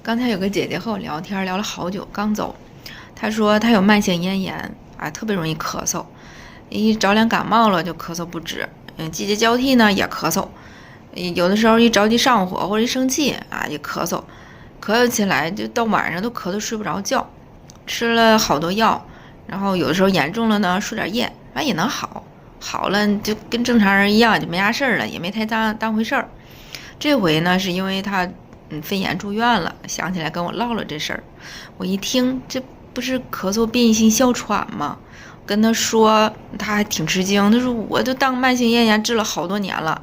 刚才有个姐姐和我聊天，聊了好久，刚走。她说她有慢性咽炎啊，特别容易咳嗽，一着凉感冒了就咳嗽不止。季节交替呢也咳嗽，有的时候一着急上火或者一生气啊也咳嗽，咳嗽起来就到晚上都咳得睡不着觉。吃了好多药，然后有的时候严重了呢输点液，反正也能好，好了就跟正常人一样，就没啥事儿了，也没太当回事儿。这回呢是因为他肺炎住院了，想起来跟我唠了这事儿。我一听这不是咳嗽变异性哮喘吗？跟他说，他还挺吃惊，他说我都当慢性咽炎治了好多年了，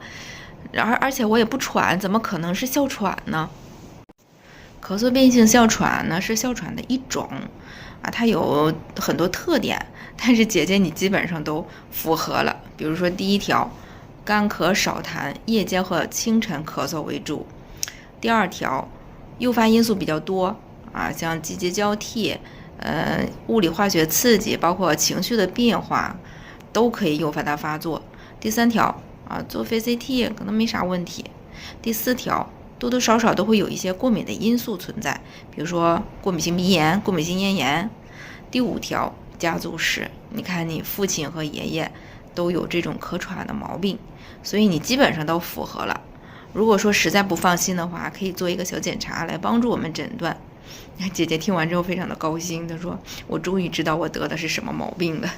而且我也不喘，怎么可能是哮喘呢？咳嗽变异性哮喘呢是哮喘的一种啊，它有很多特点，但是姐姐你基本上都符合了。比如说第一条，干咳少痰，夜间和清晨咳嗽为主。第二条，诱发因素比较多啊，像季节交替，物理化学刺激，包括情绪的变化，都可以诱发它发作。第三条啊，做肺 CT 可能没啥问题。第四条，多多少少都会有一些过敏的因素存在，比如说过敏性鼻炎、过敏性咽炎。第五条，家族史，你看你父亲和爷爷都有这种咳喘的毛病，所以你基本上都符合了。如果说实在不放心的话，可以做一个小检查来帮助我们诊断。姐姐听完之后非常的高兴，她说我终于知道我得的是什么毛病了。